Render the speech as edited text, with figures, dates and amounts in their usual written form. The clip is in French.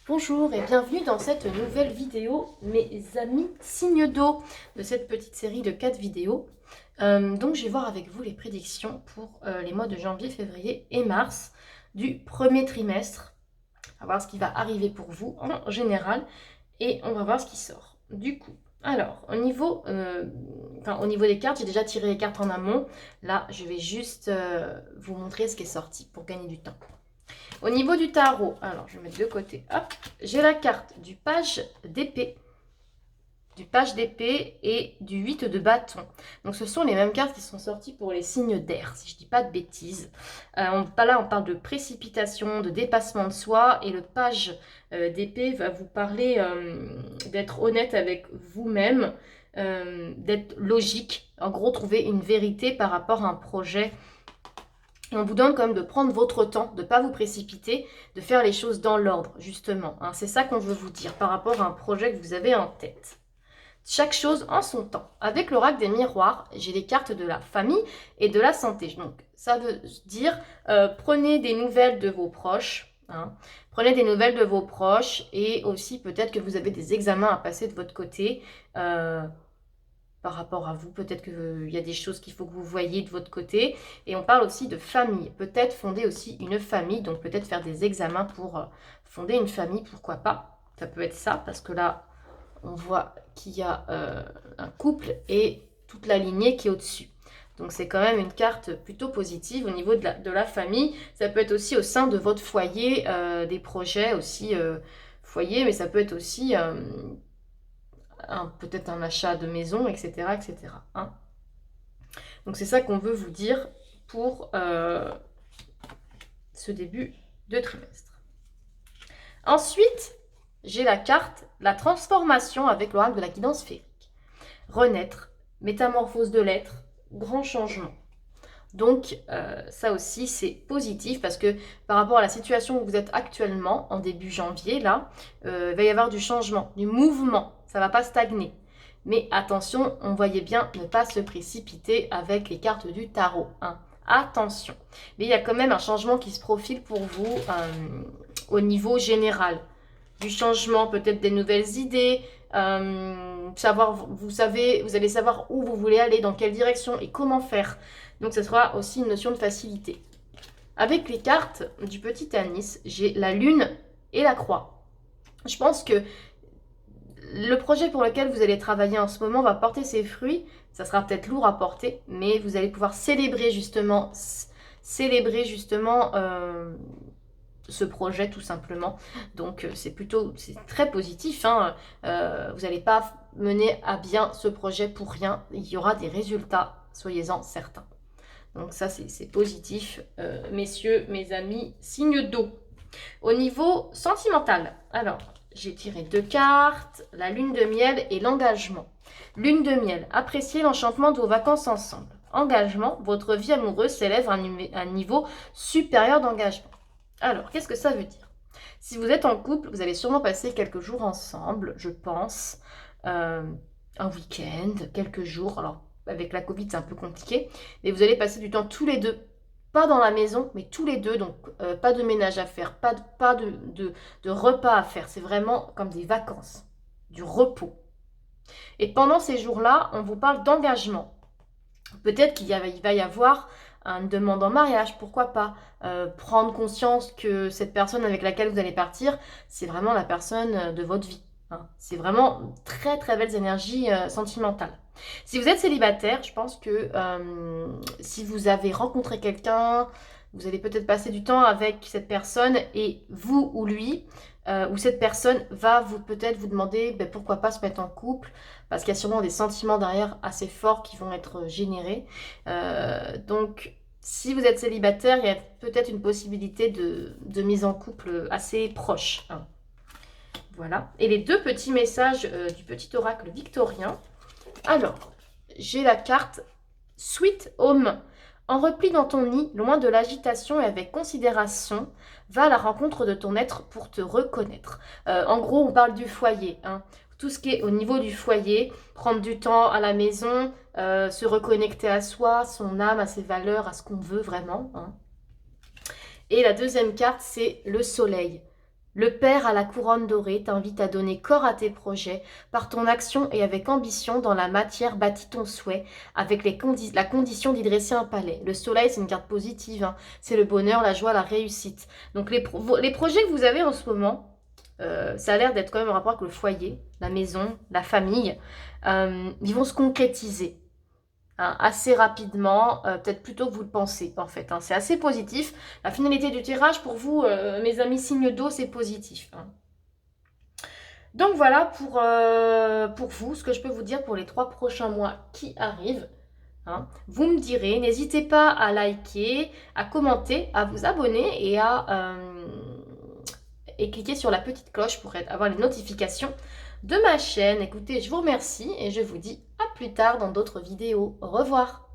Bonjour et bienvenue dans cette nouvelle vidéo, mes amis signes d'eau, de cette petite série de 4 vidéos. Donc je vais voir avec vous les prédictions pour les mois de janvier, février et mars du premier trimestre. On va voir ce qui va arriver pour vous en général et on va voir ce qui sort. Du coup, alors au niveau des cartes, j'ai déjà tiré les cartes en amont. Là, je vais juste vous montrer ce qui est sorti pour gagner du temps. Au niveau du tarot, alors je vais mettre de côté, hop, j'ai la carte du page d'épée, et du 8 de bâton. Donc ce sont les mêmes cartes qui sont sorties pour les signes d'air, si je ne dis pas de bêtises. Là, on parle de précipitation, de dépassement de soi, et le page d'épée va vous parler d'être honnête avec vous-même, d'être logique, en gros trouver une vérité par rapport à un projet. Et on vous donne quand même de prendre votre temps, de ne pas vous précipiter, de faire les choses dans l'ordre, justement. Hein. C'est ça qu'on veut vous dire par rapport à un projet que vous avez en tête. Chaque chose en son temps. Avec l'oracle des miroirs, j'ai les cartes de la famille et de la santé. Donc, ça veut dire, prenez des nouvelles de vos proches. Hein. Prenez des nouvelles de vos proches et aussi peut-être que vous avez des examens à passer de votre côté. Par rapport à vous, peut-être qu'il y a des choses qu'il faut que vous voyez de votre côté. Et on parle aussi de famille. Peut-être fonder aussi une famille, donc peut-être faire des examens pour fonder une famille, pourquoi pas. Ça peut être ça, parce que là, on voit qu'il y a un couple et toute la lignée qui est au-dessus. Donc c'est quand même une carte plutôt positive au niveau de la famille. Ça peut être aussi au sein de votre foyer, des projets aussi foyer, mais ça peut être aussi peut-être un achat de maison, etc. etc. Hein. Donc c'est ça qu'on veut vous dire pour ce début de trimestre. Ensuite, j'ai la carte, la transformation avec l'oracle de la guidance féerique. Renaître, métamorphose de l'être, grand changement. Donc ça aussi c'est positif parce que par rapport à la situation où vous êtes actuellement en début janvier là, il va y avoir du changement, du mouvement, ça ne va pas stagner. Mais attention, on voyait bien ne pas se précipiter avec les cartes du tarot. Hein. Attention. Mais il y a quand même un changement qui se profile pour vous au niveau général. Du changement, peut-être des nouvelles idées, vous allez savoir où vous voulez aller, dans quelle direction et comment faire. Donc ce sera aussi une notion de facilité. Avec les cartes du petit anis, j'ai la lune et la croix. Je pense que le projet pour lequel vous allez travailler en ce moment va porter ses fruits. Ça sera peut-être lourd à porter, mais vous allez pouvoir célébrer justement ce projet tout simplement. Donc c'est très positif. Hein. Vous n'allez pas mener à bien ce projet pour rien. Il y aura des résultats, soyez-en certains. Donc ça c'est positif, messieurs, mes amis, signe d'eau. Au niveau sentimental, alors j'ai tiré 2 cartes, la lune de miel et l'engagement. Lune de miel, appréciez l'enchantement de vos vacances ensemble. Engagement, votre vie amoureuse s'élève à un niveau supérieur d'engagement. Alors, qu'est-ce que ça veut dire? Si vous êtes en couple, vous allez sûrement passer quelques jours ensemble, je pense. Un week-end, quelques jours. Alors, avec la Covid, c'est un peu compliqué. Mais vous allez passer du temps tous les deux. Pas dans la maison, mais tous les deux. Donc, pas de ménage à faire, pas de repas à faire. C'est vraiment comme des vacances, du repos. Et pendant ces jours-là, on vous parle d'engagement. Peut-être qu'il va y avoir une demande en mariage, pourquoi pas. Prendre conscience que cette personne avec laquelle vous allez partir, c'est vraiment la personne de votre vie. Hein. C'est vraiment très très belles énergies sentimentales. Si vous êtes célibataire, je pense que si vous avez rencontré quelqu'un, vous allez peut-être passer du temps avec cette personne et vous ou lui, ou cette personne va peut-être vous demander pourquoi pas se mettre en couple, parce qu'il y a sûrement des sentiments derrière assez forts qui vont être générés. Donc, si vous êtes célibataire, il y a peut-être une possibilité de mise en couple assez proche. Hein. Voilà. Et les 2 petits messages du petit oracle victorien. Alors, j'ai la carte Sweet Home. En repli dans ton nid, loin de l'agitation et avec considération, va à la rencontre de ton être pour te reconnaître. En gros, on parle du foyer. Hein. Tout ce qui est au niveau du foyer, prendre du temps à la maison, se reconnecter à soi, son âme, à ses valeurs, à ce qu'on veut vraiment. Hein. Et la deuxième carte, c'est le soleil. Le Père à la couronne dorée t'invite à donner corps à tes projets. Par ton action et avec ambition, dans la matière bâtis ton souhait, avec la condition d'y dresser un palais. Le soleil, c'est une carte positive, hein. C'est le bonheur, la joie, la réussite. Donc les projets que vous avez en ce moment, ça a l'air d'être quand même en rapport avec le foyer, la maison, la famille. Ils vont se concrétiser, hein, assez rapidement, peut-être plus tôt que vous le pensez en fait, hein. C'est assez positif. La finalité du tirage pour vous, mes amis signes d'eau, c'est positif, hein. Donc voilà pour vous, ce que je peux vous dire pour les 3 prochains mois qui arrivent, hein. Vous me direz, n'hésitez pas à liker, à commenter, à vous abonner et cliquer sur la petite cloche pour avoir les notifications de ma chaîne. Écoutez, je vous remercie et je vous dis à plus tard dans d'autres vidéos. Au revoir.